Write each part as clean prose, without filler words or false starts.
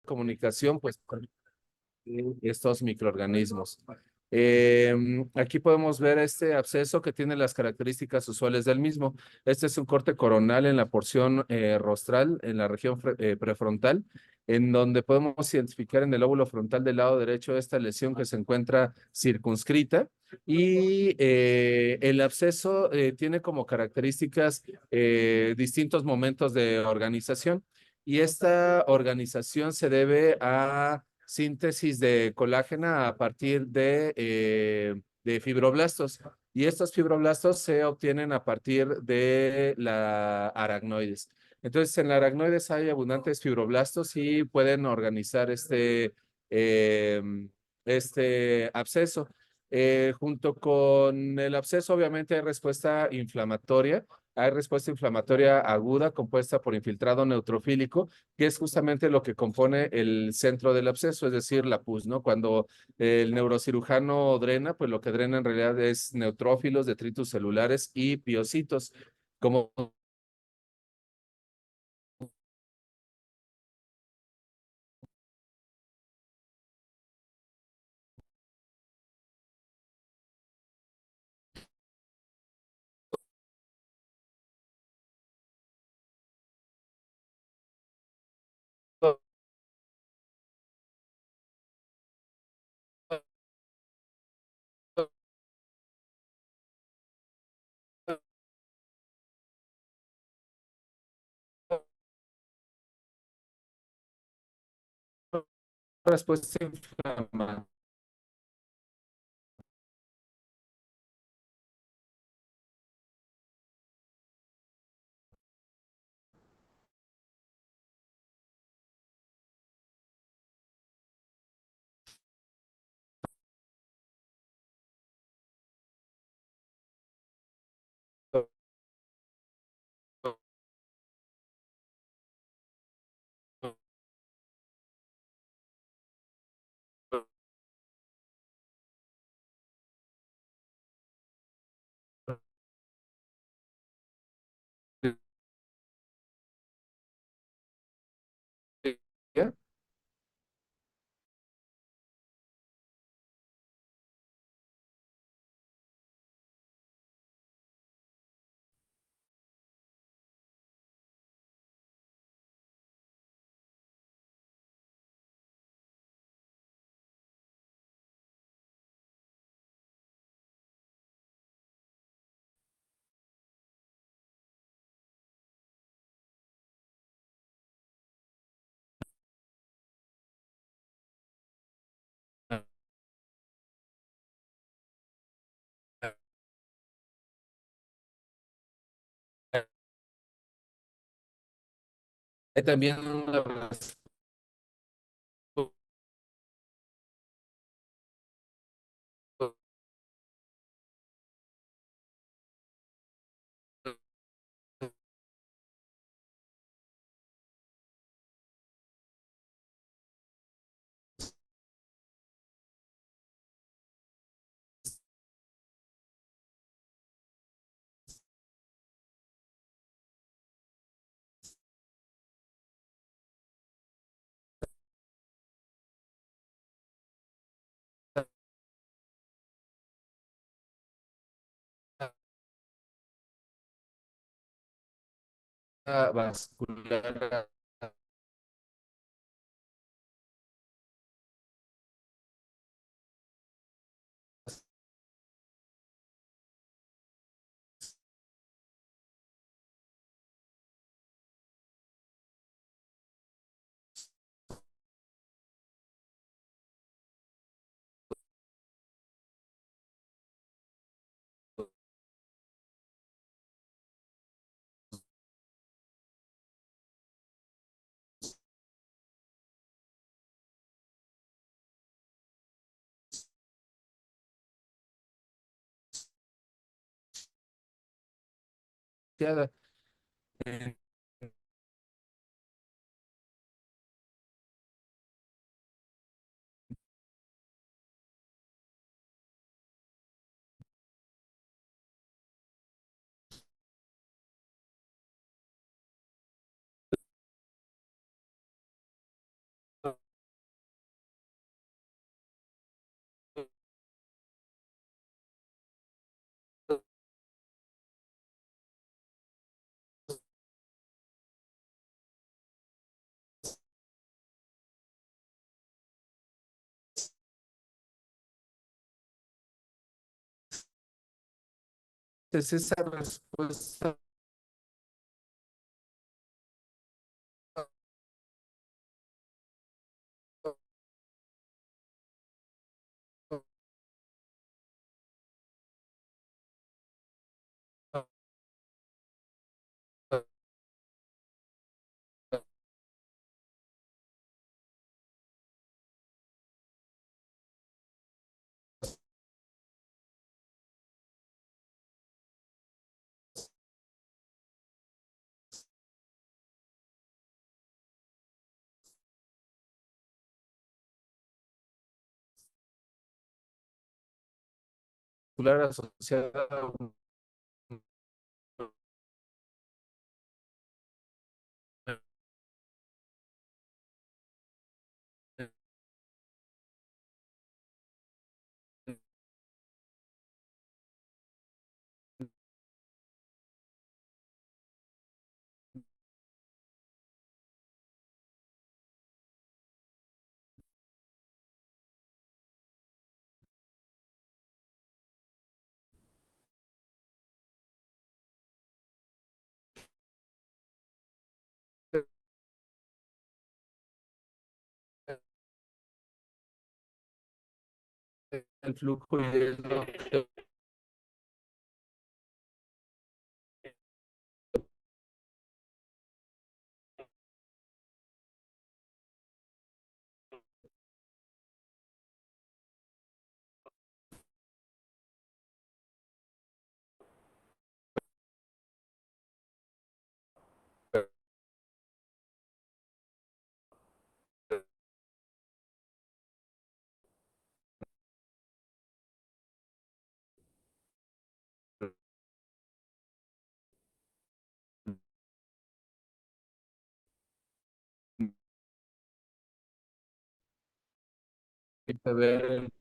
comunicación, pues, con estos microorganismos. Aquí podemos ver este absceso que tiene las características usuales del mismo. Este es un corte coronal en la porción rostral, en la región prefrontal, en donde podemos identificar en el lóbulo frontal del lado derecho esta lesión que se encuentra circunscrita. Y el absceso tiene como características distintos momentos de organización. Y esta organización se debe a síntesis de colágena a partir de fibroblastos. Y estos fibroblastos se obtienen a partir de la aracnoides. Entonces, en la aracnoides hay abundantes fibroblastos y pueden organizar eh, este absceso. Junto con el absceso, obviamente, hay respuesta inflamatoria. Hay respuesta inflamatoria aguda compuesta por infiltrado neutrofílico, que es justamente lo que compone el centro del absceso, es decir, la pus, ¿no? Cuando el neurocirujano drena, pues lo que drena en realidad es neutrófilos, detritus celulares y piocitos. Como respuesta inflamatoria. Hay también una vascular asociada. esa respuesta muscular asociada a el flujo y es lo que ver el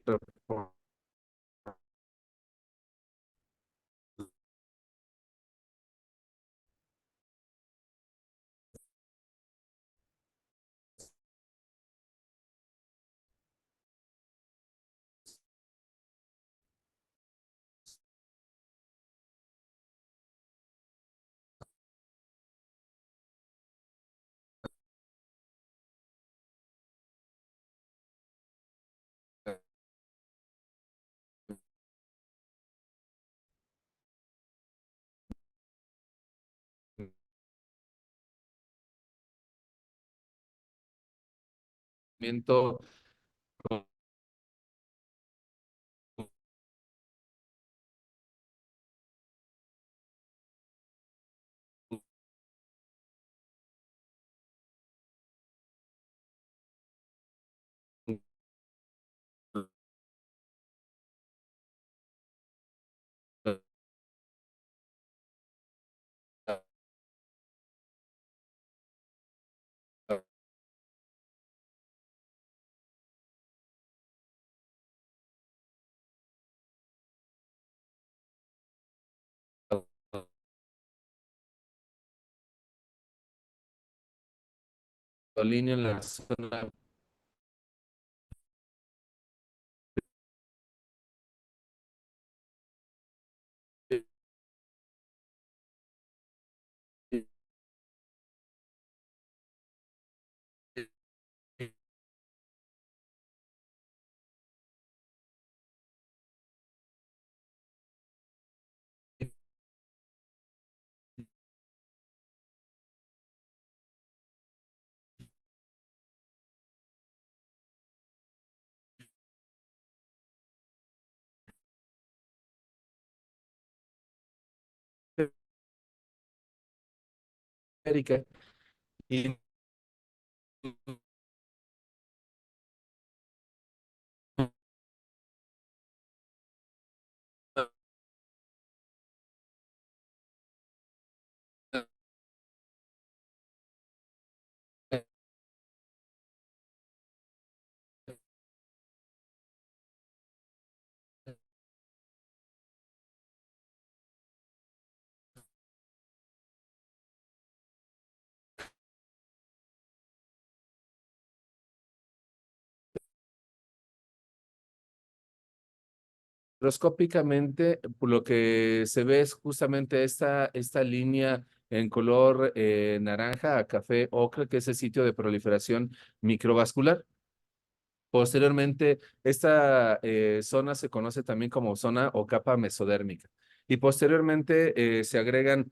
reconocimiento línea en la zona Erika y Microscópicamente, lo que se ve es justamente esta línea en color naranja a café ocre, que es el sitio de proliferación microvascular. Posteriormente, esta zona se conoce también como zona o capa mesodérmica. Y posteriormente se agregan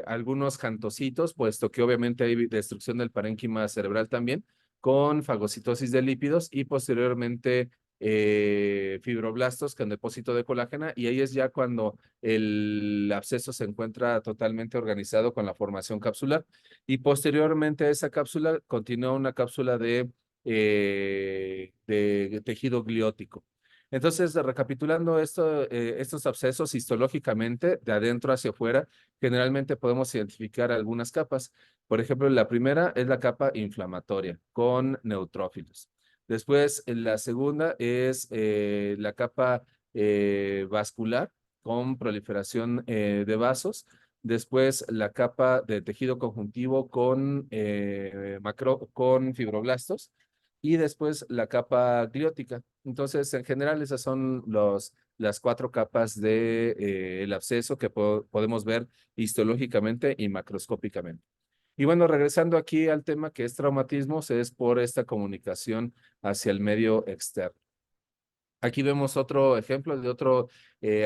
algunos jantocitos, puesto que obviamente hay destrucción del parénquima cerebral también, con fagocitosis de lípidos y posteriormente fibroblastos con depósito de colágena. Y ahí es ya cuando el absceso se encuentra totalmente organizado con la formación capsular. Y posteriormente a esa cápsula continúa una cápsula de tejido gliótico. Entonces, recapitulando estos abscesos histológicamente, de adentro hacia afuera, generalmente podemos identificar algunas capas. Por ejemplo, la primera es la capa inflamatoria con neutrófilos. Después, la segunda es la capa vascular con proliferación de vasos. Después, la capa de tejido conjuntivo con fibroblastos y después la capa gliótica. Entonces, en general, esas son las cuatro capas de, el absceso que podemos ver histológicamente y macroscópicamente. Y bueno, regresando aquí al tema que es traumatismos, es por esta comunicación hacia el medio externo. Aquí vemos otro ejemplo de otro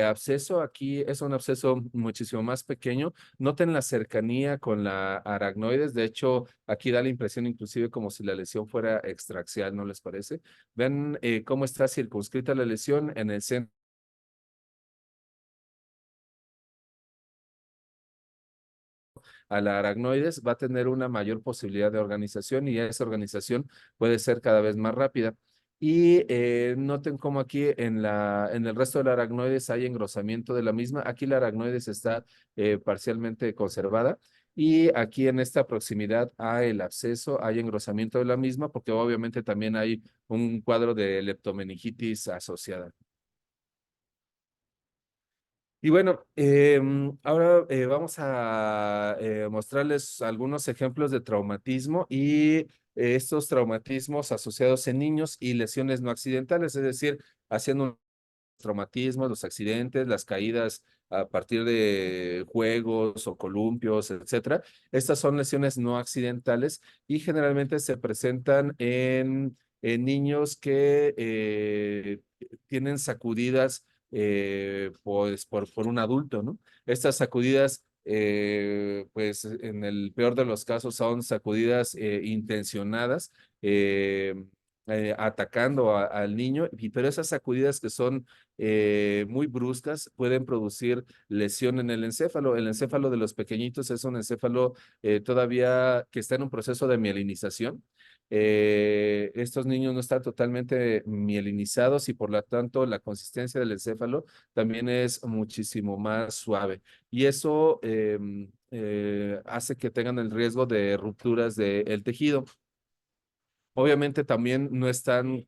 absceso. Aquí es un absceso muchísimo más pequeño. Noten la cercanía con la aracnoides. De hecho, aquí da la impresión inclusive como si la lesión fuera extraxial, ¿no les parece? Ven cómo está circunscrita la lesión en el centro a la aracnoides, va a tener una mayor posibilidad de organización y esa organización puede ser cada vez más rápida. Y noten cómo aquí en el resto de la aracnoides hay engrosamiento de la misma. Aquí la aracnoides está parcialmente conservada. Y aquí en esta proximidad a el absceso hay engrosamiento de la misma porque obviamente también hay un cuadro de leptomeningitis asociada. Y bueno, ahora vamos a mostrarles algunos ejemplos de traumatismo y estos traumatismos asociados en niños y lesiones no accidentales, es decir, haciendo un traumatismos, los accidentes, las caídas a partir de juegos o columpios, etcétera. Estas son lesiones no accidentales y generalmente se presentan en niños que tienen sacudidas pues por un adulto, ¿no? Estas sacudidas, pues en el peor de los casos son sacudidas intencionadas, atacando al niño, pero esas sacudidas que son muy bruscas pueden producir lesión en el encéfalo. El encéfalo de los pequeñitos es un encéfalo todavía que está en un proceso de mielinización. Estos niños no están totalmente mielinizados y por lo tanto la consistencia del encéfalo también es muchísimo más suave. Y eso hace que tengan el riesgo de rupturas del tejido. Obviamente también no están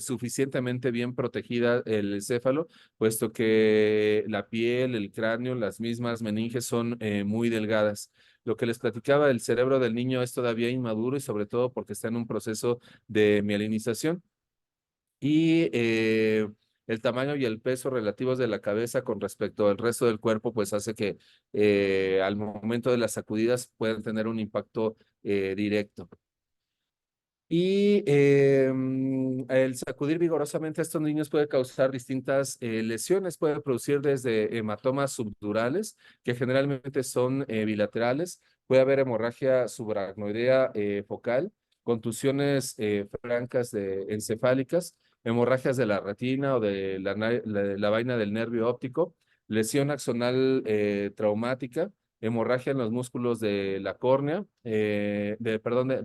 suficientemente bien protegida el encéfalo, puesto que la piel, el cráneo, las mismas meninges son muy delgadas. Lo que les platicaba, el cerebro del niño es todavía inmaduro y sobre todo porque está en un proceso de mielinización. Y el tamaño y el peso relativos de la cabeza con respecto al resto del cuerpo, pues hace que al momento de las sacudidas puedan tener un impacto directo. Y el sacudir vigorosamente a estos niños puede causar distintas lesiones, puede producir desde hematomas subdurales, que generalmente son bilaterales, puede haber hemorragia subaracnoidea focal, contusiones francas encefálicas, hemorragias de la retina o de la vaina del nervio óptico, lesión axonal traumática, hemorragia en los músculos de la córnea, perdón,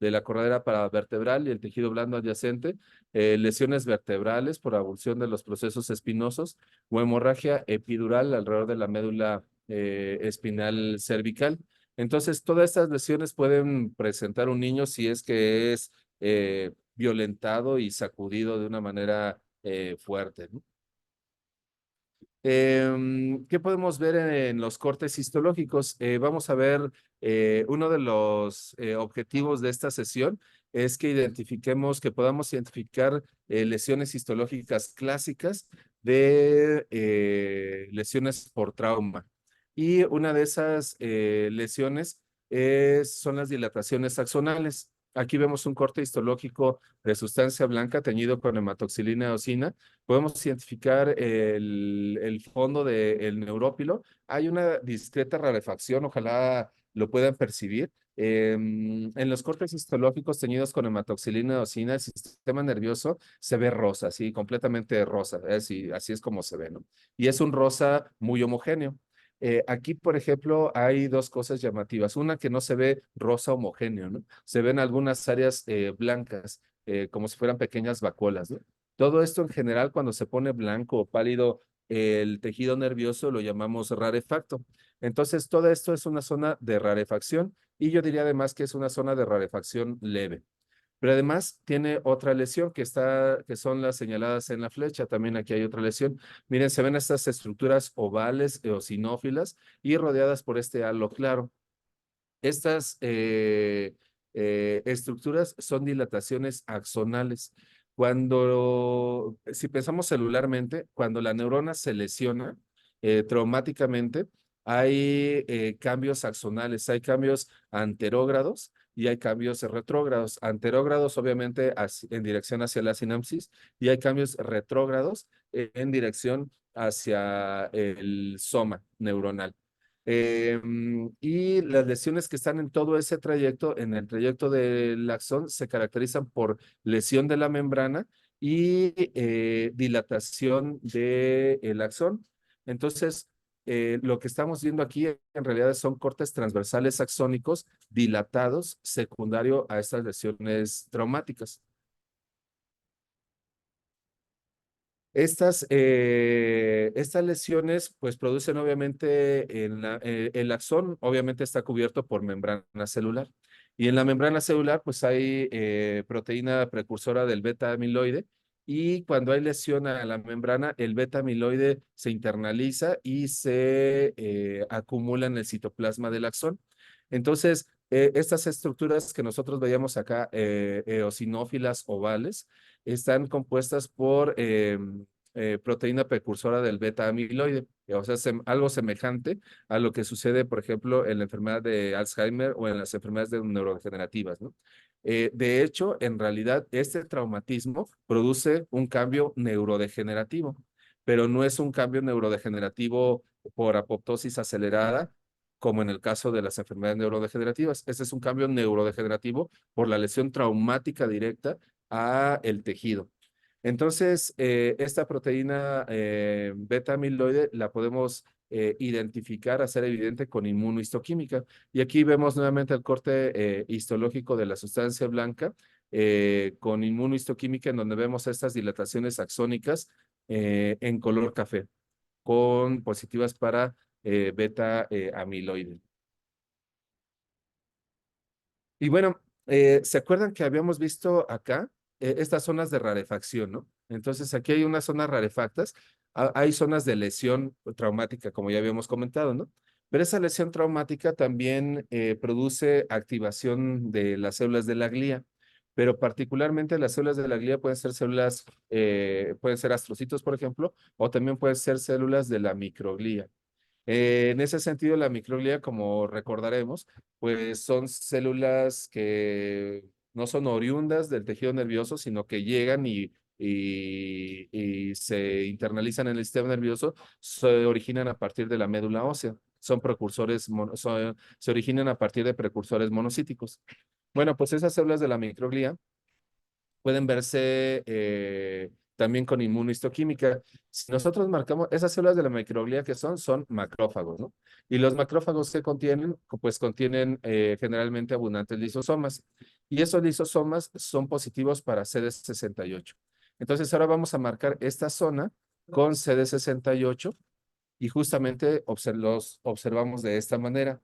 de la corredera paravertebral y el tejido blando adyacente, lesiones vertebrales por avulsión de los procesos espinosos o hemorragia epidural alrededor de la médula espinal cervical. Entonces, todas estas lesiones pueden presentar un niño si es que es violentado y sacudido de una manera fuerte, ¿no? ¿Qué podemos ver en los cortes histológicos? Vamos a ver Uno de los objetivos de esta sesión es que podamos identificar lesiones histológicas clásicas de lesiones por trauma. Y una de esas lesiones son las dilataciones axonales. Aquí vemos un corte histológico de sustancia blanca teñido con hematoxilina eosina. Podemos identificar el fondo del neurópilo. Hay una discreta rarefacción, ojalá lo puedan percibir. En los cortes histológicos teñidos con hematoxilina eosina, el sistema nervioso se ve rosa, sí, completamente rosa, así es como se ve, ¿no? Y es un rosa muy homogéneo. Aquí, por ejemplo, hay dos cosas llamativas. Una que no se ve rosa homogéneo, ¿no? Se ven algunas áreas blancas, como si fueran pequeñas vacuolas, ¿no? Todo esto en general, cuando se pone blanco o pálido el tejido nervioso, lo llamamos rarefacto. Entonces, todo esto es una zona de rarefacción y yo diría además que es una zona de rarefacción leve. Pero además tiene otra lesión que son las señaladas en la flecha. También aquí hay otra lesión. Miren, se ven estas estructuras ovales eosinófilas y rodeadas por este halo claro. Estas estructuras son dilataciones axonales. Si pensamos celularmente, cuando la neurona se lesiona traumáticamente, hay cambios axonales, hay cambios anterógrados y hay cambios retrógrados. Anterógrados, obviamente, en dirección hacia la sinapsis, y hay cambios retrógrados en dirección hacia el soma neuronal. Y las lesiones que están en todo ese trayecto, en el trayecto del axón, se caracterizan por lesión de la membrana y dilatación del axón. Entonces, lo que estamos viendo aquí en realidad son cortes transversales axónicos dilatados secundario a estas lesiones traumáticas. Estas lesiones pues producen obviamente el axón obviamente está cubierto por membrana celular y en la membrana celular pues hay proteína precursora del beta amiloide y cuando hay lesión a la membrana el beta amiloide se internaliza y se acumula en el citoplasma del axón. Entonces, estas estructuras que nosotros veíamos acá, eosinófilas ovales, están compuestas por proteína precursora del beta amiloide, o sea, algo semejante a lo que sucede, por ejemplo, en la enfermedad de Alzheimer o en las enfermedades neurodegenerativas, ¿no? De hecho, en realidad, este traumatismo produce un cambio neurodegenerativo, pero no es un cambio neurodegenerativo por apoptosis acelerada, como en el caso de las enfermedades neurodegenerativas. Este es un cambio neurodegenerativo por la lesión traumática directa a el tejido. Entonces, esta proteína beta amiloide la podemos identificar, hacer evidente con inmunohistoquímica. Y aquí vemos nuevamente el corte histológico de la sustancia blanca con inmunohistoquímica, en donde vemos estas dilataciones axónicas en color café, con positivas para beta amiloide. Y bueno, ¿se acuerdan que habíamos visto acá estas zonas de rarefacción, ¿no? Entonces, aquí hay unas zonas rarefactas, hay zonas de lesión traumática, como ya habíamos comentado, ¿no? Pero esa lesión traumática también produce activación de las células de la glía, pero particularmente las células de la glía pueden ser células, pueden ser astrocitos, por ejemplo, o también pueden ser células de la microglía. En ese sentido, la microglia, como recordaremos, pues son células que no son oriundas del tejido nervioso, sino que llegan y se internalizan en el sistema nervioso, se originan a partir de la médula ósea. Son precursores, se originan a partir de precursores monocíticos. Bueno, pues esas células de la microglia pueden verse también con inmunohistoquímica. Si nosotros marcamos esas células de la microglía que son macrófagos, ¿no? Y los macrófagos que contienen, pues contienen generalmente abundantes lisosomas. Y esos lisosomas son positivos para CD68. Entonces ahora vamos a marcar esta zona con CD68 y justamente los observamos de esta manera.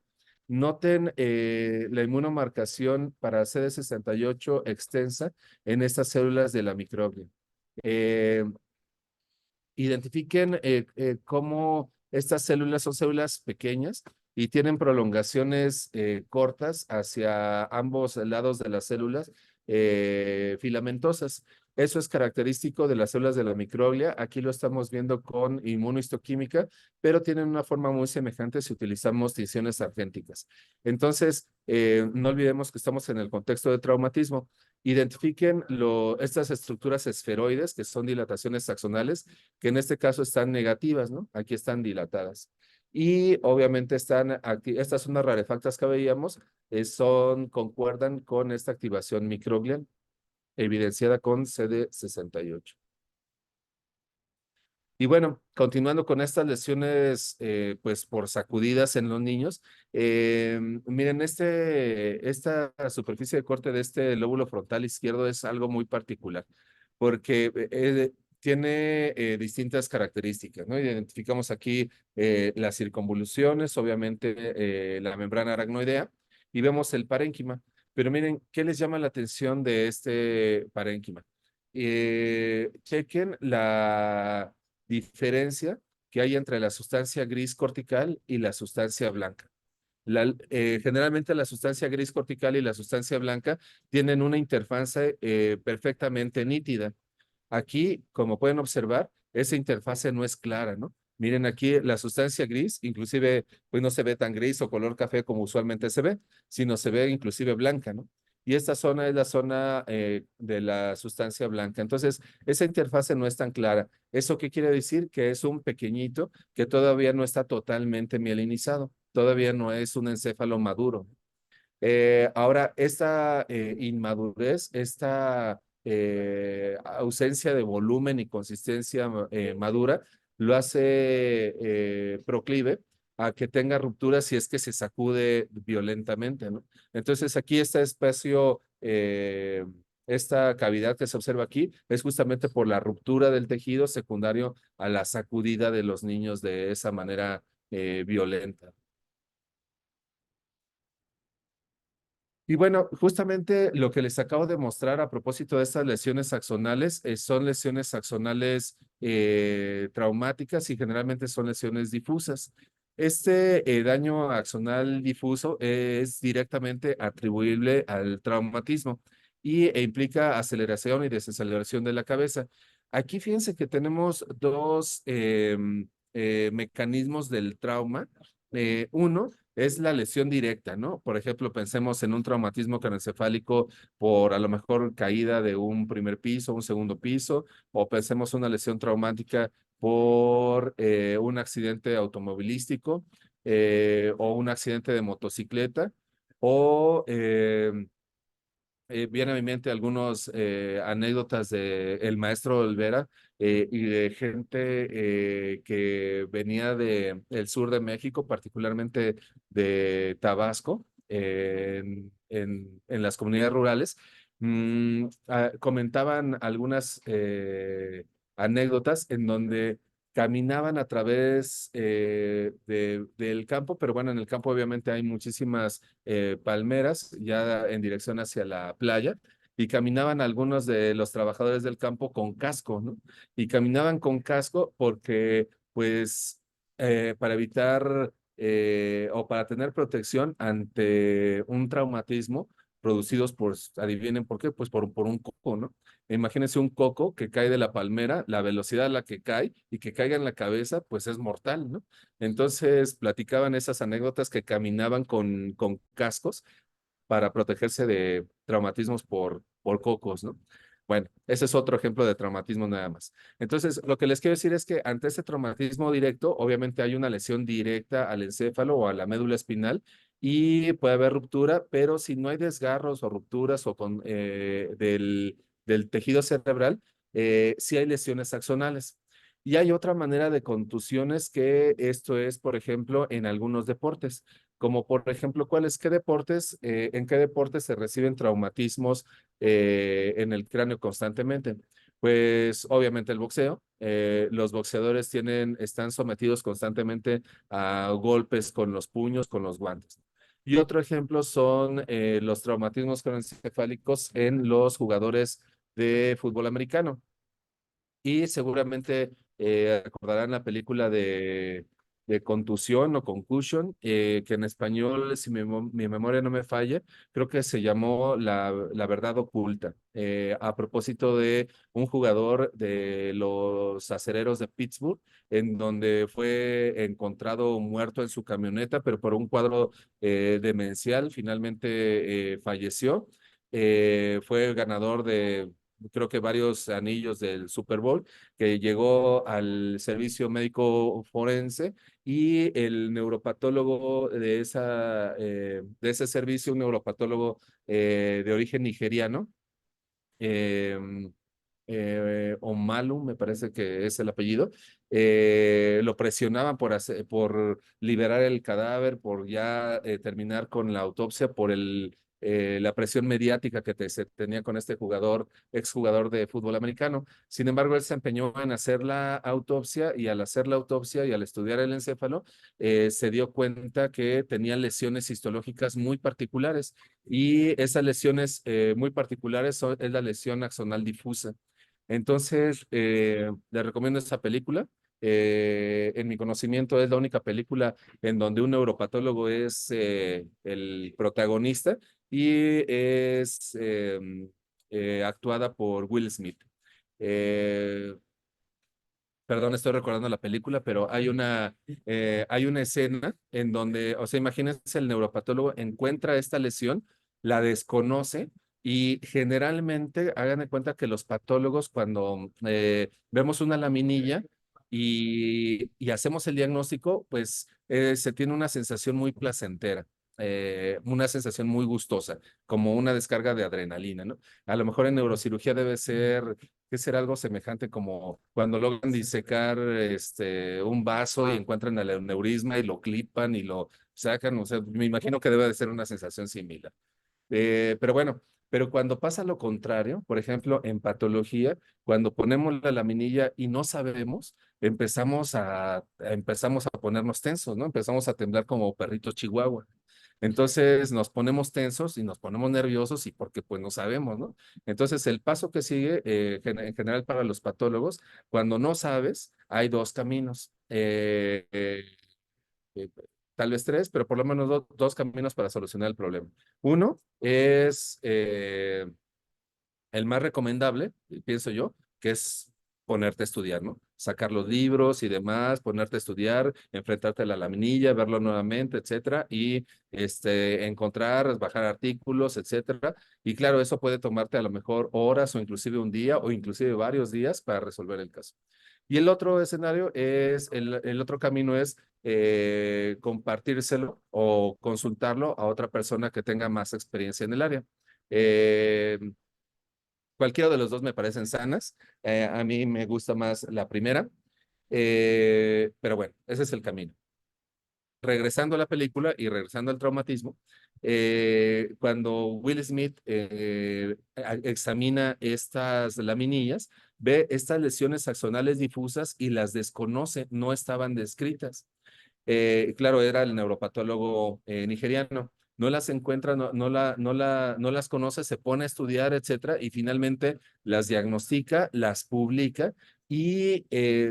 Noten la inmunomarcación para CD68 extensa en estas células de la microglia. Eh, Identifiquen cómo estas células son células pequeñas y tienen prolongaciones cortas hacia ambos lados de las células filamentosas. Eso es característico de las células de la microglia. Aquí lo estamos viendo con inmunohistoquímica, pero tienen una forma muy semejante si utilizamos tinciones argénticas. Entonces, no olvidemos que estamos en el contexto de traumatismo. Identifiquen estas estructuras esferoides, que son dilataciones axonales, que en este caso están negativas, ¿no? Aquí están dilatadas. Y obviamente están aquí, estas zonas rarefactas que veíamos, concuerdan con esta activación microglial, evidenciada con CD68. Y bueno, continuando con estas lesiones, pues por sacudidas en los niños, miren, esta superficie de corte de este lóbulo frontal izquierdo es algo muy particular, porque tiene distintas características, ¿no? Identificamos aquí las circunvoluciones, obviamente la membrana aracnoidea, y vemos el parénquima. Pero miren, ¿qué les llama la atención de este parénquima? Chequen la diferencia que hay entre la sustancia gris cortical y la sustancia blanca. Generalmente la sustancia gris cortical y la sustancia blanca tienen una interfase perfectamente nítida. Aquí, como pueden observar, esa interfase no es clara, ¿no? Miren aquí la sustancia gris, inclusive, pues no se ve tan gris o color café como usualmente se ve, sino se ve inclusive blanca, ¿no? Y esta zona es la zona de la sustancia blanca. Entonces, esa interfase no es tan clara. ¿Eso qué quiere decir? Que es un pequeñito que todavía no está totalmente mielinizado, todavía no es un encéfalo maduro. Ahora, esta inmadurez, esta ausencia de volumen y consistencia madura, lo hace proclive a que tenga rupturas si es que se sacude violentamente, ¿no? Entonces, aquí este espacio, esta cavidad que se observa aquí, es justamente por la ruptura del tejido secundario a la sacudida de los niños de esa manera violenta. Y bueno, justamente lo que les acabo de mostrar a propósito de estas lesiones axonales son lesiones axonales traumáticas y generalmente son lesiones difusas. Este daño axonal difuso es directamente atribuible al traumatismo e implica aceleración y desaceleración de la cabeza. Aquí fíjense que tenemos dos mecanismos del trauma. Uno es la lesión directa, ¿no? Por ejemplo, pensemos en un traumatismo craneoencefálico por a lo mejor caída de un primer piso, un segundo piso, o pensemos una lesión traumática por un accidente automovilístico o un accidente de motocicleta, o viene a mi mente algunas anécdotas de el maestro Olvera y de gente que venía del sur de México, particularmente de Tabasco, en las comunidades rurales. Comentaban algunas anécdotas en donde caminaban a través del campo, pero bueno, en el campo obviamente hay muchísimas palmeras ya en dirección hacia la playa y caminaban algunos de los trabajadores del campo con casco, ¿no? Y caminaban con casco porque, pues, para evitar o para tener protección ante un traumatismo producidos por, adivinen por qué, pues por un coco, ¿no? Imagínense un coco que cae de la palmera, la velocidad a la que cae y que caiga en la cabeza, pues es mortal, ¿no? Entonces platicaban esas anécdotas que caminaban con cascos para protegerse de traumatismos por cocos, ¿no? Bueno, ese es otro ejemplo de traumatismo nada más. Entonces, lo que les quiero decir es que ante este traumatismo directo, obviamente hay una lesión directa al encéfalo o a la médula espinal y puede haber ruptura, pero si no hay desgarros o rupturas o del tejido cerebral, sí hay lesiones axonales. Y hay otra manera de contusiones que esto es, por ejemplo, en algunos deportes, como por ejemplo, en qué deportes se reciben traumatismos en el cráneo constantemente? Pues obviamente el boxeo. Los boxeadores están sometidos constantemente a golpes con los puños, con los guantes. Y otro ejemplo son los traumatismos craneoencefálicos en los jugadores de fútbol americano. Y seguramente recordarán la película de contusión o concussion, que en español, si mi memoria no me falla, creo que se llamó La Verdad Oculta, a propósito de un jugador de los Acereros de Pittsburgh, en donde fue encontrado muerto en su camioneta, pero por un cuadro demencial, finalmente falleció. Fue ganador de, creo que varios anillos del Super Bowl, que llegó al servicio médico forense y el neuropatólogo de ese servicio, un neuropatólogo de origen nigeriano, eh, Omalu, me parece que es el apellido, lo presionaban por liberar el cadáver, por ya terminar con la autopsia, por la presión mediática que se tenía con este jugador, exjugador de fútbol americano. Sin embargo, él se empeñó en hacer la autopsia y al hacer la autopsia y al estudiar el encéfalo, se dio cuenta que tenía lesiones histológicas muy particulares y esas lesiones muy particulares es la lesión axonal difusa. Entonces, le recomiendo esta película. En mi conocimiento es la única película en donde un neuropatólogo es el protagonista y es actuada por Will Smith. Eh, Perdón, estoy recordando la película, pero hay una escena en donde, o sea, imagínense, el neuropatólogo encuentra esta lesión, la desconoce y generalmente hagan de cuenta que los patólogos cuando vemos una laminilla y hacemos el diagnóstico, pues se tiene una sensación muy placentera. Una sensación muy gustosa, como una descarga de adrenalina, ¿no? A lo mejor en neurocirugía debe ser que será algo semejante como cuando logran disecar un vaso y encuentran el aneurisma y lo clipan y lo sacan, o sea, me imagino que debe de ser una sensación similar. Pero bueno, pero cuando pasa lo contrario, por ejemplo, en patología, cuando ponemos la laminilla y no sabemos, empezamos a ponernos tensos, ¿no? Empezamos a temblar como perritos chihuahua. Entonces nos ponemos tensos y nos ponemos nerviosos y porque pues no sabemos, ¿no? Entonces el paso que sigue en general para los patólogos, cuando no sabes, hay dos caminos. Eh, Tal vez tres, pero por lo menos dos caminos para solucionar el problema. Uno es el más recomendable, pienso yo, que es ponerte a estudiar, ¿no? Sacar los libros y demás, ponerte a estudiar, enfrentarte a la laminilla, verlo nuevamente, etcétera, y encontrar, bajar artículos, etcétera. Y claro, eso puede tomarte a lo mejor horas o inclusive un día o inclusive varios días para resolver el caso. Y el otro escenario es, el otro camino es compartírselo o consultarlo a otra persona que tenga más experiencia en el área. Eh, Cualquiera de los dos me parecen sanas. A mí me gusta más la primera, pero bueno, ese es el camino. Regresando a la película y regresando al traumatismo, cuando Will Smith examina estas laminillas, ve estas lesiones axonales difusas y las desconoce, no estaban descritas. Claro, era el neuropatólogo nigeriano. No las encuentra, no las conoce, se pone a estudiar, etcétera, y finalmente las diagnostica, las publica y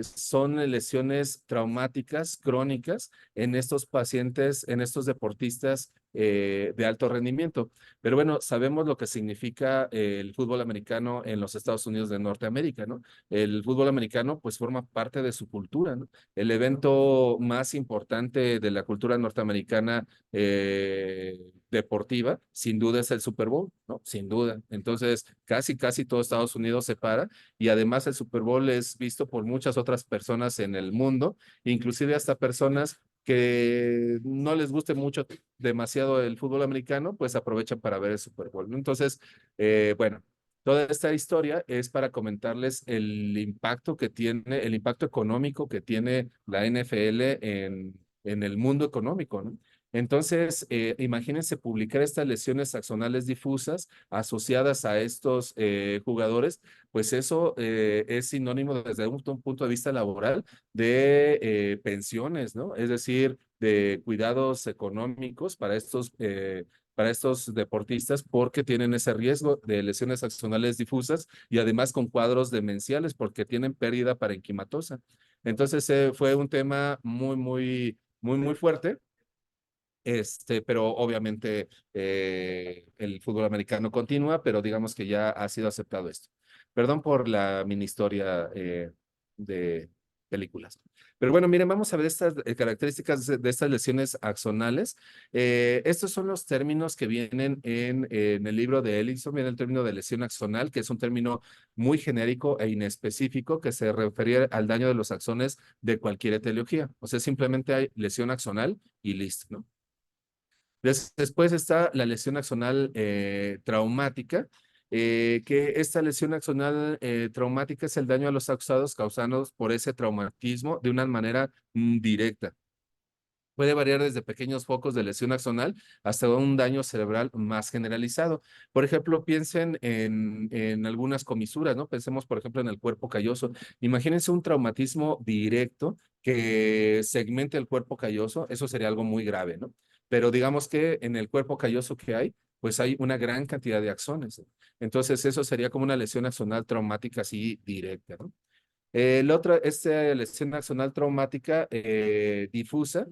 son lesiones traumáticas crónicas en estos pacientes, en estos deportistas de alto rendimiento. Pero bueno, sabemos lo que significa el fútbol americano en los Estados Unidos de Norteamérica, ¿no? El fútbol americano pues forma parte de su cultura, ¿no? El evento más importante de la cultura norteamericana deportiva, sin duda es el Super Bowl, ¿no? Sin duda. Entonces, casi todo Estados Unidos se para y además el Super Bowl es visto por muchas otras personas en el mundo, inclusive hasta personas que no les guste mucho demasiado el fútbol americano, pues aprovechan para ver el Super Bowl, ¿no? Entonces, bueno, toda esta historia es para comentarles el impacto que tiene, el impacto económico que tiene la NFL en el mundo económico, ¿no? Entonces, imagínense publicar estas lesiones axonales difusas asociadas a estos jugadores, pues eso es sinónimo desde un punto de vista laboral de pensiones, ¿no? Es decir, de cuidados económicos para estos deportistas porque tienen ese riesgo de lesiones axonales difusas y además con cuadros demenciales porque tienen pérdida parenquimatosa. Entonces fue un tema muy fuerte. Pero obviamente el fútbol americano continúa, pero digamos que ya ha sido aceptado esto. Perdón por la mini historia de películas. Pero bueno, miren, vamos a ver estas características de estas lesiones axonales. Estos son los términos que vienen en el libro de Ellison. Viene el término de lesión axonal, que es un término muy genérico e inespecífico que se refería al daño de los axones de cualquier etiología. O sea, simplemente hay lesión axonal y listo, ¿no? Después está la lesión axonal traumática, que esta lesión axonal traumática es el daño a los axones causados por ese traumatismo de una manera directa. Puede variar desde pequeños focos de lesión axonal hasta un daño cerebral más generalizado. Por ejemplo, piensen en algunas comisuras, ¿no? Pensemos, por ejemplo, en el cuerpo calloso. Imagínense un traumatismo directo que segmente el cuerpo calloso. Eso sería algo muy grave, ¿no? Pero digamos que en el cuerpo calloso que hay, pues hay una gran cantidad de axones. Entonces, eso sería como una lesión axonal traumática así directa, ¿no? El otro, esta lesión axonal traumática difusa,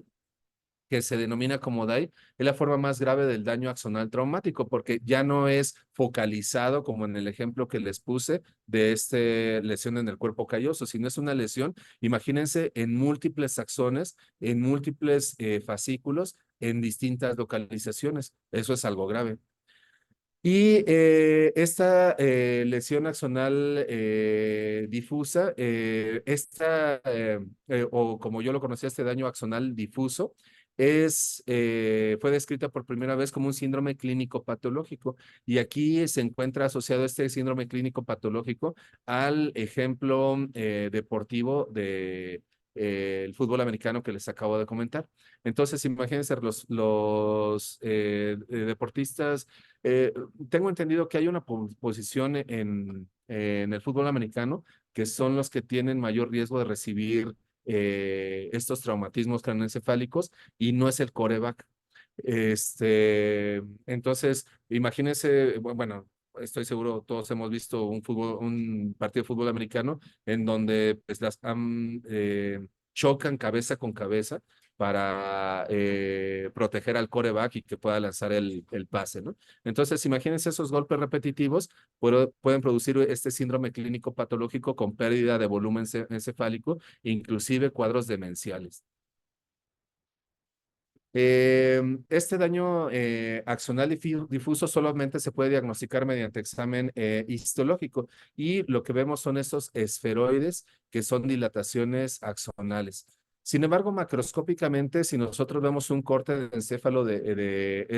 que se denomina como DAI, es la forma más grave del daño axonal traumático, porque ya no es focalizado como en el ejemplo que les puse de esta lesión en el cuerpo calloso, sino es una lesión, imagínense, en múltiples axones, en múltiples fascículos, en distintas localizaciones. Eso es algo grave. Y esta lesión axonal difusa, o como yo lo conocía, este daño axonal difuso, fue descrita por primera vez como un síndrome clínico patológico. Y aquí se encuentra asociado este síndrome clínico patológico al ejemplo deportivo de, el fútbol americano que les acabo de comentar. Entonces, imagínense los deportistas. eh, Tengo entendido que hay una posición en el fútbol americano que son los que tienen mayor riesgo de recibir estos traumatismos craneoencefálicos y no es el coreback. Entonces, imagínense, bueno, estoy seguro todos hemos visto un partido de fútbol americano en donde pues, chocan cabeza con cabeza para proteger al coreback y que pueda lanzar el pase, ¿no? Entonces, imagínense esos golpes repetitivos pueden producir este síndrome clínico patológico con pérdida de volumen encefálico, inclusive cuadros demenciales. Este daño axonal difuso solamente se puede diagnosticar mediante examen histológico y lo que vemos son estos esferoides que son dilataciones axonales. Sin embargo, macroscópicamente, si nosotros vemos un corte de encéfalo de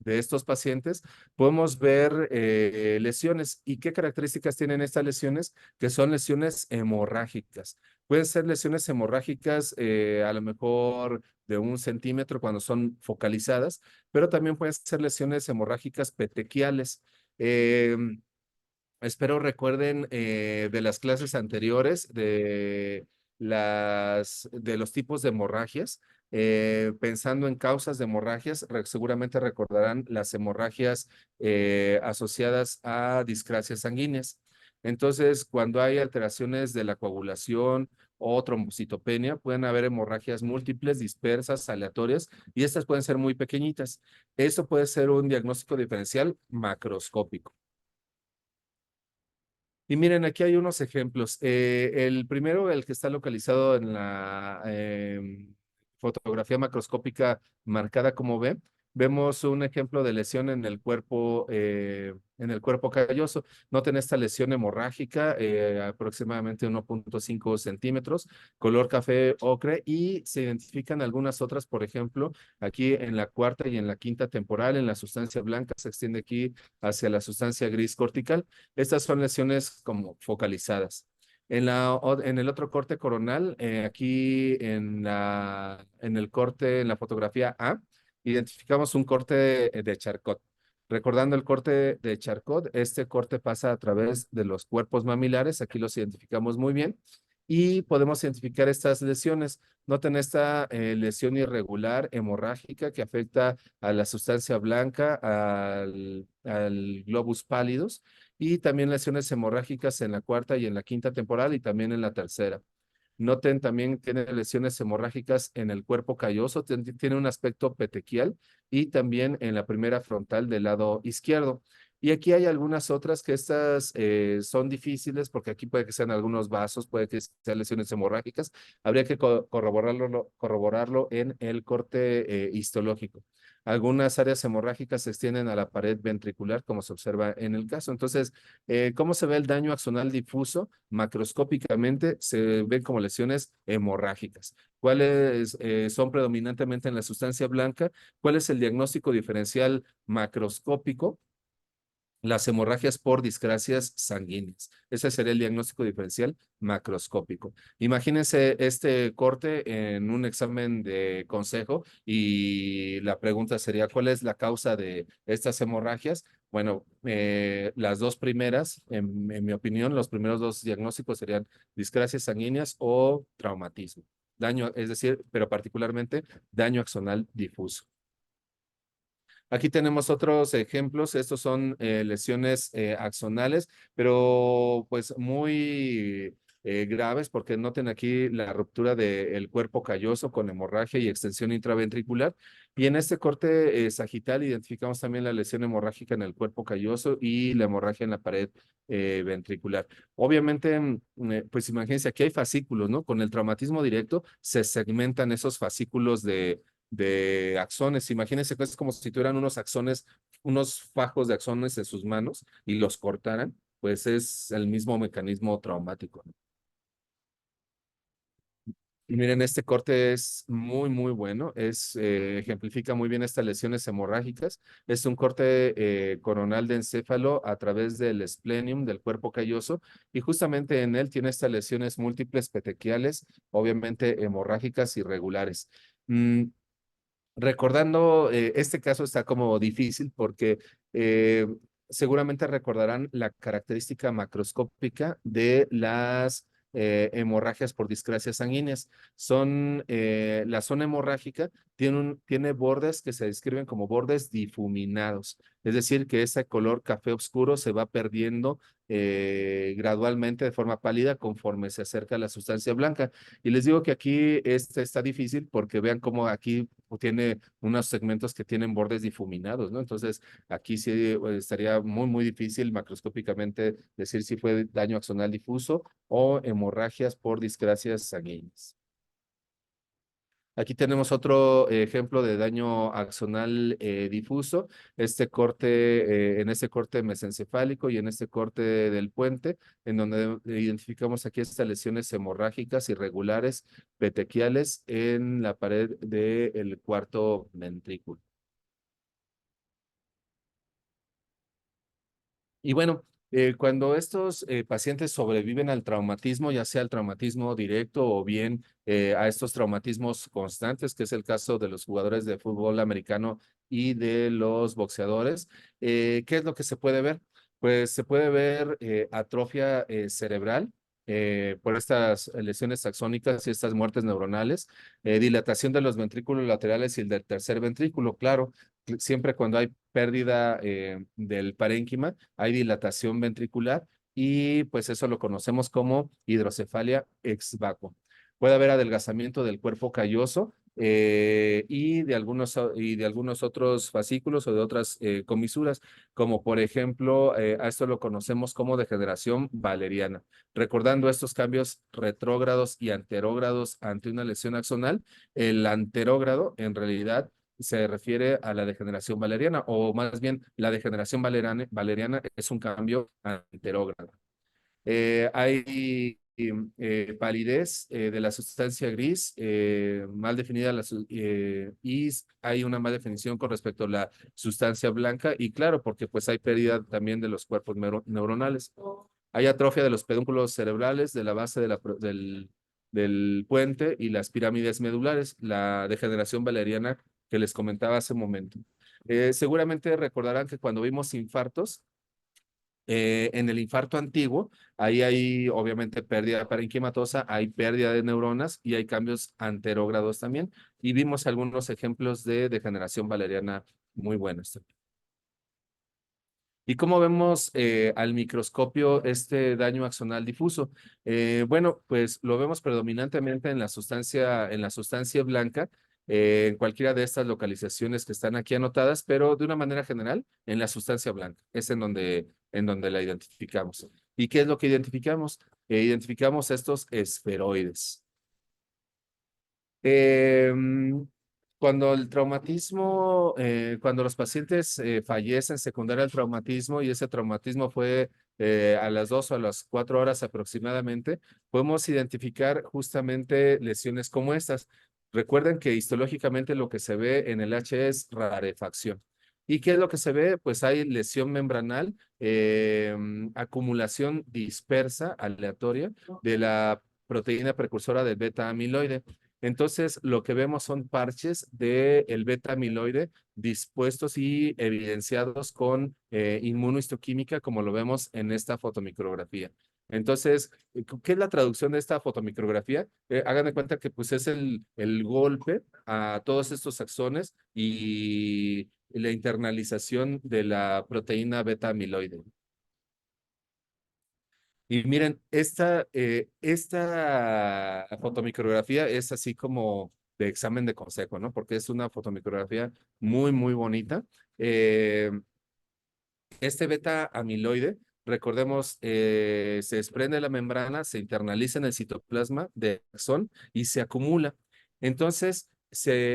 estos pacientes, podemos ver lesiones. ¿Y qué características tienen estas lesiones? Que son lesiones hemorrágicas. Pueden ser lesiones hemorrágicas a lo mejor de 1 centímetro cuando son focalizadas, pero también pueden ser lesiones hemorrágicas petequiales. Eh, Espero recuerden de las clases anteriores de los tipos de hemorragias. Pensando en causas de hemorragias, seguramente recordarán las hemorragias asociadas a discrasias sanguíneas. Entonces, cuando hay alteraciones de la coagulación o trombocitopenia, pueden haber hemorragias múltiples, dispersas, aleatorias, y estas pueden ser muy pequeñitas. Eso puede ser un diagnóstico diferencial macroscópico. Y miren, aquí hay unos ejemplos. El primero, el que está localizado en la fotografía macroscópica marcada como B, vemos un ejemplo de lesión en el cuerpo calloso. Noten esta lesión hemorrágica, aproximadamente 1.5 centímetros, color café ocre, y se identifican algunas otras, por ejemplo, aquí en la cuarta y en la quinta temporal, en la sustancia blanca, se extiende aquí hacia la sustancia gris cortical. Estas son lesiones como focalizadas. En el otro corte coronal, aquí en el corte, en la fotografía A, identificamos un corte de Charcot. Recordando el corte de Charcot, este corte pasa a través de los cuerpos mamilares, aquí los identificamos muy bien, y podemos identificar estas lesiones. Noten esta lesión irregular hemorrágica que afecta a la sustancia blanca, al globus pallidus, y también lesiones hemorrágicas en la cuarta y en la quinta temporal y también en la tercera. Noten también tiene lesiones hemorrágicas en el cuerpo calloso, tiene un aspecto petequial y también en la primera frontal del lado izquierdo. Y aquí hay algunas otras que estas son difíciles porque aquí puede que sean algunos vasos, puede que sean lesiones hemorrágicas. Habría que corroborarlo en el corte histológico. Algunas áreas hemorrágicas se extienden a la pared ventricular, como se observa en el caso. Entonces, ¿cómo se ve el daño axonal difuso? Macroscópicamente se ven como lesiones hemorrágicas. ¿Cuáles son predominantemente en la sustancia blanca? ¿Cuál es el diagnóstico diferencial macroscópico? Las hemorragias por discrasias sanguíneas. Ese sería el diagnóstico diferencial macroscópico. Imagínense este corte en un examen de consejo y la pregunta sería, ¿cuál es la causa de estas hemorragias? Bueno, las dos primeras, en mi opinión, los primeros dos diagnósticos serían discrasias sanguíneas o traumatismo. Daño, es decir, pero particularmente daño axonal difuso. Aquí tenemos otros ejemplos. Estos son lesiones axonales, pero pues muy graves porque noten aquí la ruptura del cuerpo calloso con hemorragia y extensión intraventricular. Y en este corte sagital identificamos también la lesión hemorrágica en el cuerpo calloso y la hemorragia en la pared ventricular. Obviamente, pues imagínense, aquí hay fascículos, ¿no? Con el traumatismo directo se segmentan esos fascículos de axones. Imagínense que es como si tuvieran unos axones, unos fajos de axones en sus manos y los cortaran, pues es el mismo mecanismo traumático. Y miren, este corte es muy, muy bueno. Ejemplifica muy bien estas lesiones hemorrágicas. Es un corte coronal de encéfalo a través del esplenium, del cuerpo calloso, y justamente en él tiene estas lesiones múltiples petequiales, obviamente hemorrágicas irregulares. Recordando, este caso está como difícil porque eh, seguramente recordarán la característica macroscópica de las hemorragias por discrasias sanguíneas. La zona hemorrágica tiene bordes que se describen como bordes difuminados, es decir, que ese color café oscuro se va perdiendo gradualmente de forma pálida conforme se acerca a la sustancia blanca. Y les digo que aquí este está difícil porque vean cómo aquí tiene unos segmentos que tienen bordes difuminados, ¿no? Entonces, aquí sí estaría muy, muy difícil macroscópicamente decir si fue daño axonal difuso o hemorragias por discrasias sanguíneas. Aquí tenemos otro ejemplo de daño axonal difuso. En este corte mesencefálico y en este corte del puente, en donde identificamos aquí estas lesiones hemorrágicas irregulares petequiales en la pared del cuarto ventrículo. Y bueno, cuando estos pacientes sobreviven al traumatismo, ya sea el traumatismo directo o bien a estos traumatismos constantes, que es el caso de los jugadores de fútbol americano y de los boxeadores, ¿qué es lo que se puede ver? Pues se puede ver atrofia cerebral por estas lesiones axónicas y estas muertes neuronales, dilatación de los ventrículos laterales y el del tercer ventrículo, claro siempre cuando hay pérdida del parénquima, hay dilatación ventricular y pues eso lo conocemos como hidrocefalia ex vacuo. Puede haber adelgazamiento del cuerpo calloso y de algunos otros fascículos o de otras comisuras, como por ejemplo, a esto lo conocemos como degeneración valeriana. Recordando estos cambios retrógrados y anterógrados ante una lesión axonal, el anterógrado en realidad se refiere a la degeneración valeriana, o más bien la degeneración valeriana es un cambio anterógrado. Hay palidez de la sustancia gris, mal definida y hay una mala definición con respecto a la sustancia blanca y claro, porque pues hay pérdida también de los cuerpos neuronales. Hay atrofia de los pedúnculos cerebrales de la base del puente y las pirámides medulares, la degeneración valeriana que les comentaba hace un momento. Seguramente recordarán que cuando vimos infartos, en el infarto antiguo, ahí hay obviamente pérdida parenquimatosa, hay pérdida de neuronas y hay cambios anterógrados también. Y vimos algunos ejemplos de degeneración valeriana muy buenos. ¿Y cómo vemos al microscopio este daño axonal difuso? Bueno, pues lo vemos predominantemente en la sustancia blanca, en cualquiera de estas localizaciones que están aquí anotadas, pero de una manera general, en la sustancia blanca. Es en donde la identificamos. ¿Y qué es lo que identificamos? Identificamos estos esferoides. Eh, Cuando el traumatismo, cuando los pacientes fallecen secundario al traumatismo y ese traumatismo fue a las 2 o a las 4 horas aproximadamente, podemos identificar justamente lesiones como estas. Recuerden que histológicamente lo que se ve en el H es rarefacción. ¿Y qué es lo que se ve? Pues hay lesión membranal, acumulación dispersa, aleatoria, de la proteína precursora del beta amiloide. Entonces, lo que vemos son parches del beta amiloide dispuestos y evidenciados con inmunohistoquímica, como lo vemos en esta fotomicrografía. Entonces, ¿qué es la traducción de esta fotomicrografía? Hagan de cuenta que pues es el golpe a todos estos axones y la internalización de la proteína beta amiloide. Y miren, esta fotomicrografía es así como de examen de consejo, ¿no? Porque es una fotomicrografía muy, muy bonita. Eh, este beta amiloide, recordemos, se desprende de la membrana, se internaliza en el citoplasma del axón y se acumula. Entonces,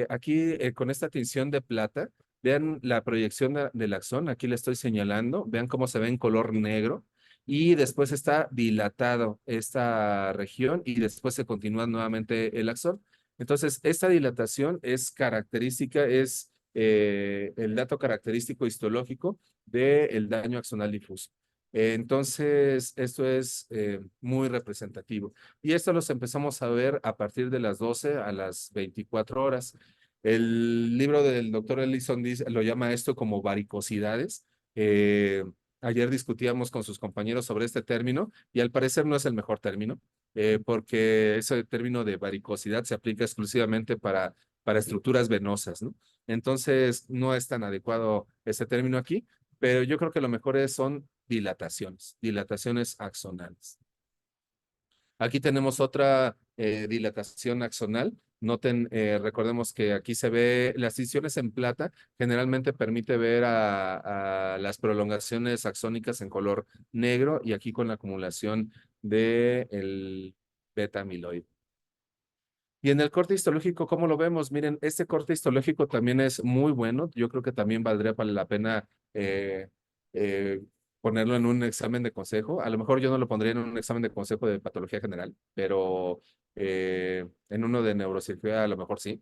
aquí con esta tinción de plata, vean la proyección del axón, aquí le estoy señalando, vean cómo se ve en color negro y después está dilatado esta región y después se continúa nuevamente el axón. Entonces, esta dilatación es característica, es el dato característico histológico del daño axonal difuso. Entonces, esto es muy representativo. Y esto los empezamos a ver a partir de las 12 a las 24 horas. El libro del doctor Ellison lo llama esto como varicosidades. Ayer discutíamos con sus compañeros sobre este término y al parecer no es el mejor término, porque ese término de varicosidad se aplica exclusivamente para estructuras venosas, ¿no? Entonces, no es tan adecuado ese término aquí, pero yo creo que lo mejor son dilataciones axonales. Aquí tenemos otra dilatación axonal. Noten, recordemos que aquí se ve las tinciones en plata, generalmente permite ver a las prolongaciones axónicas en color negro y aquí con la acumulación del beta amiloide. Y en el corte histológico, ¿cómo lo vemos? Miren, este corte histológico también es muy bueno. Yo creo que también valdría para la pena eh, eh, ponerlo en un examen de consejo. A lo mejor yo no lo pondría en un examen de consejo de patología general, pero en uno de neurocirugía a lo mejor sí.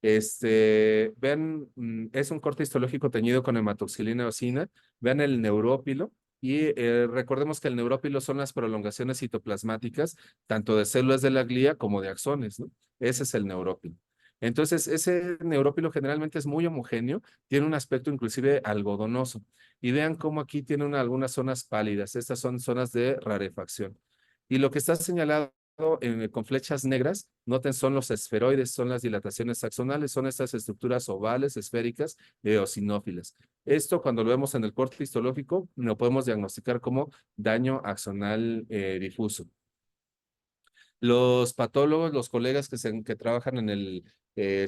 Vean, es un corte histológico teñido con hematoxilina eosina. Vean el neurópilo. Y recordemos que el neurópilo son las prolongaciones citoplasmáticas, tanto de células de la glía como de axones, ¿no? Ese es el neurópilo. Entonces, ese neurópilo generalmente es muy homogéneo, tiene un aspecto inclusive algodonoso. Y vean cómo aquí tiene algunas zonas pálidas. Estas son zonas de rarefacción. Y lo que está señalado con flechas negras, noten, son los esferoides, son las dilataciones axonales, son estas estructuras ovales, esféricas, eosinófilas. Esto, cuando lo vemos en el corte histológico, lo podemos diagnosticar como daño axonal difuso. Los patólogos, los colegas que trabajan en el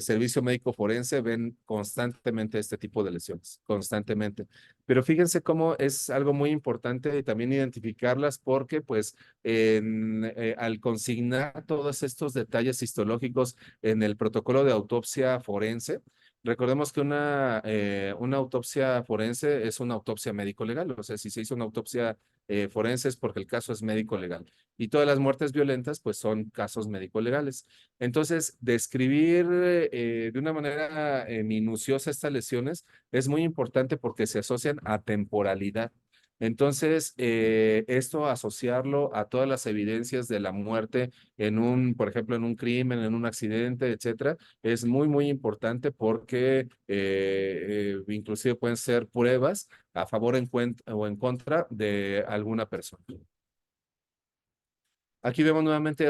servicio médico forense ven constantemente este tipo de lesiones, constantemente. Pero fíjense cómo es algo muy importante y también identificarlas porque pues al consignar todos estos detalles histológicos en el protocolo de autopsia forense, recordemos que una autopsia forense es una autopsia médico-legal, o sea, si se hizo una autopsia forense es porque el caso es médico-legal y todas las muertes violentas pues son casos médico-legales. Entonces, describir de una manera minuciosa estas lesiones es muy importante porque se asocian a temporalidad. Entonces, esto asociarlo a todas las evidencias de la muerte por ejemplo, en un crimen, en un accidente, etcétera, es muy, muy importante porque inclusive pueden ser pruebas a favor o en contra de alguna persona. Aquí vemos nuevamente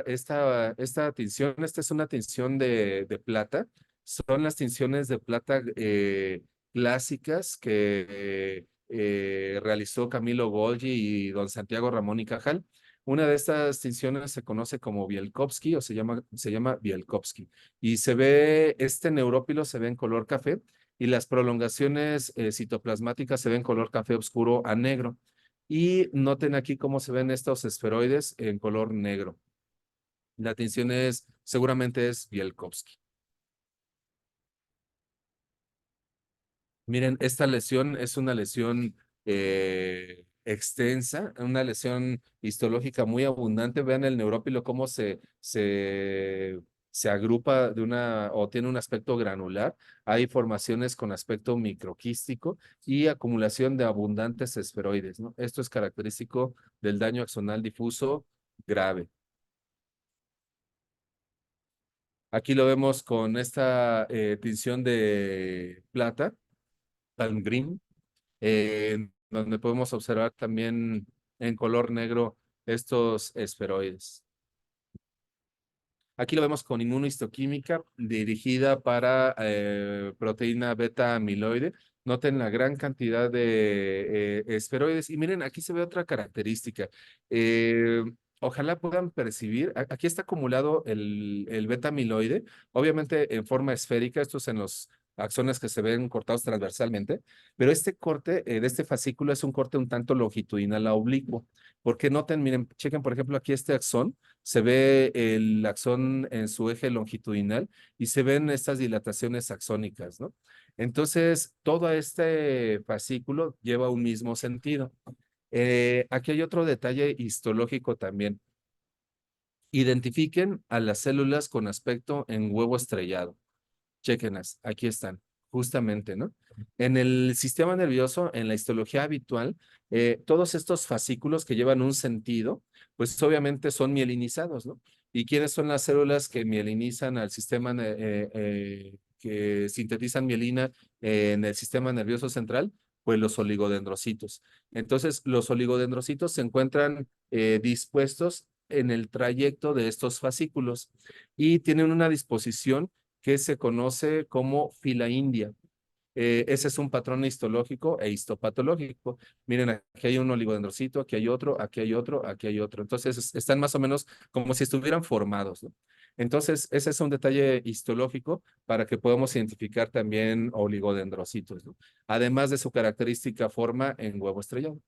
esta tinción. Esta es una tinción de plata. Son las tinciones de plata clásicas que realizó Camilo Golgi y don Santiago Ramón y Cajal. Una de estas tinciones se conoce como Bielkowski o se llama Bielkowski. Y se ve, este neurópilo se ve en color café y las prolongaciones citoplasmáticas se ven color café oscuro a negro. Y noten aquí cómo se ven estos esferoides en color negro. La tinción seguramente es Bielkowski. Miren, esta lesión es una lesión extensa, una lesión histológica muy abundante. Vean el neurópilo cómo se agrupa o tiene un aspecto granular. Hay formaciones con aspecto microquístico y acumulación de abundantes esferoides, ¿no? Esto es característico del daño axonal difuso grave. Aquí lo vemos con esta tinción de plata, Palm Green, donde podemos observar también en color negro estos esferoides. Aquí lo vemos con inmunohistoquímica dirigida para proteína beta amiloide. Noten la gran cantidad de esferoides. Y miren, aquí se ve otra característica. Eh, Ojalá puedan percibir, aquí está acumulado el beta amiloide, obviamente en forma esférica, estos en los axones que se ven cortados transversalmente, pero este corte de este fascículo es un corte un tanto longitudinal a oblicuo. Porque noten, miren, chequen por ejemplo aquí este axón se ve el axón en su eje longitudinal y se ven estas dilataciones axónicas, ¿no? Entonces, todo este fascículo lleva un mismo sentido. Aquí hay otro detalle histológico también. Identifiquen a las células con aspecto en huevo estrellado. Chéquenlas, aquí están, justamente, ¿no? En el sistema nervioso, en la histología habitual, todos estos fascículos que llevan un sentido, pues obviamente son mielinizados, ¿no? ¿Y quiénes son las células que mielinizan al sistema, que sintetizan mielina en el sistema nervioso central? Pues los oligodendrocitos. Entonces, los oligodendrocitos se encuentran dispuestos en el trayecto de estos fascículos y tienen una disposición que se conoce como fila india. Ese es un patrón histológico e histopatológico. Miren, aquí hay un oligodendrocito, aquí hay otro, aquí hay otro, aquí hay otro. Entonces, están más o menos como si estuvieran formados, ¿no? Entonces, ese es un detalle histológico para que podamos identificar también oligodendrocitos, ¿no? Además de su característica forma en huevo estrellado.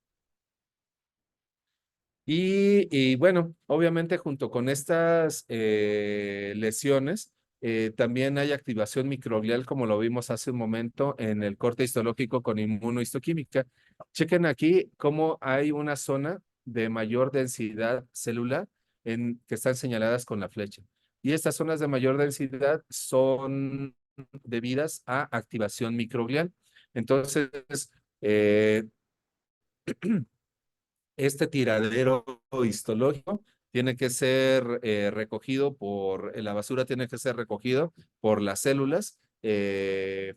Y bueno, obviamente junto con estas lesiones, también hay activación microglial, como lo vimos hace un momento en el corte histológico con inmunohistoquímica. Chequen aquí cómo hay una zona de mayor densidad celular que están señaladas con la flecha. Y estas zonas de mayor densidad son debidas a activación microglial. Entonces, eh, este tiradero histológico tiene que ser recogido la basura tiene que ser recogido por las células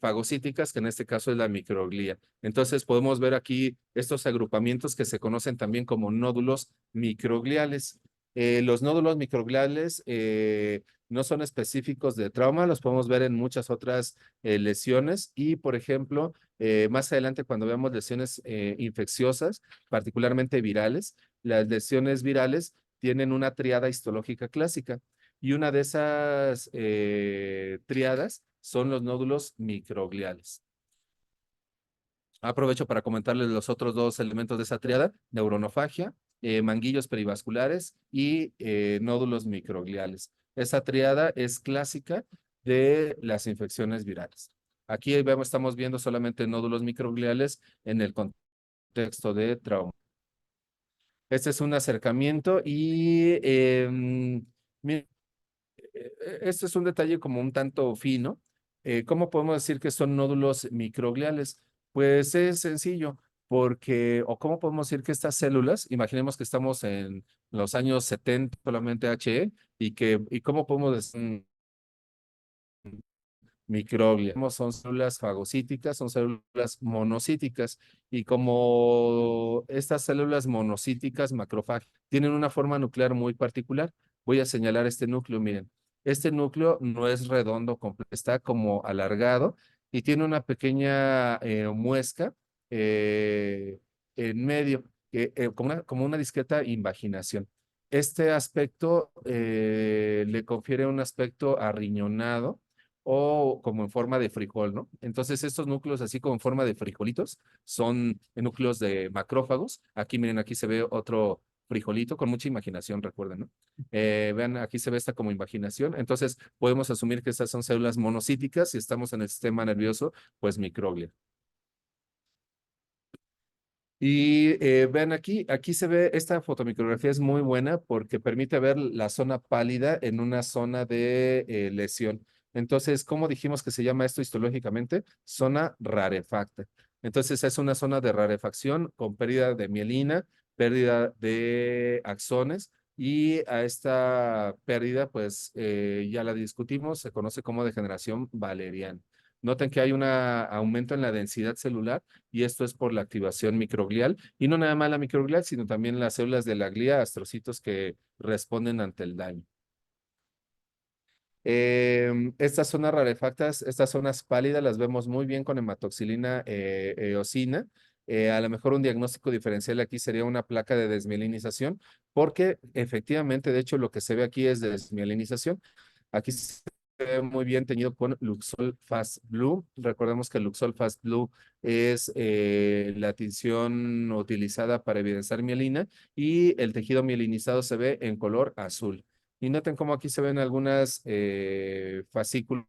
fagocíticas, que en este caso es la microglía. Entonces podemos ver aquí estos agrupamientos que se conocen también como nódulos microgliales. Los nódulos microgliales no son específicos de trauma, los podemos ver en muchas otras lesiones y, por ejemplo, más adelante cuando veamos lesiones infecciosas, particularmente virales. Las lesiones virales tienen una triada histológica clásica y una de esas triadas son los nódulos microgliales. Aprovecho para comentarles los otros dos elementos de esa triada, neuronofagia, manguillos perivasculares y nódulos microgliales. Esa triada es clásica de las infecciones virales. Aquí estamos viendo solamente nódulos microgliales en el contexto de trauma. Este es un acercamiento y este es un detalle como un tanto fino. ¿Cómo podemos decir que son nódulos microgliales? Pues es sencillo, o cómo podemos decir que estas células, imaginemos que estamos en los años 70 solamente HE, y cómo podemos decir microglia. Son células fagocíticas, son células monocíticas. Y como estas células monocíticas, macrófagos, tienen una forma nuclear muy particular, voy a señalar este núcleo, miren. Este núcleo no es redondo, está como alargado y tiene una pequeña muesca eh, en medio, como una discreta invaginación. Este aspecto le confiere un aspecto arriñonado o como en forma de frijol, ¿no? Entonces estos núcleos así como en forma de frijolitos son núcleos de macrófagos. Aquí miren, aquí se ve otro frijolito con mucha imaginación, recuerden, ¿no? Vean, aquí se ve esta como imaginación. Entonces podemos asumir que estas son células monocíticas. Si estamos en el sistema nervioso, pues microglia. Y vean aquí, aquí se ve, esta fotomicrografía es muy buena porque permite ver la zona pálida en una zona de lesión. Entonces, ¿cómo dijimos que se llama esto histológicamente? Zona rarefacta. Entonces, es una zona de rarefacción con pérdida de mielina, pérdida de axones y a esta pérdida, pues ya la discutimos, se conoce como degeneración valeriana. Noten que hay un aumento en la densidad celular y esto es por la activación microglial, y no nada más la microglial, sino también las células de la glía, astrocitos que responden ante el daño. Estas zonas rarefactas, estas zonas pálidas, las vemos muy bien con hematoxilina eosina. A lo mejor un diagnóstico diferencial aquí sería una placa de desmielinización, porque efectivamente, de hecho, lo que se ve aquí es desmielinización. Aquí se ve muy bien teñido con Luxol Fast Blue. Recordemos que el Luxol Fast Blue es la tinción utilizada para evidenciar mielina y el tejido mielinizado se ve en color azul. Y noten cómo aquí se ven algunas fascículos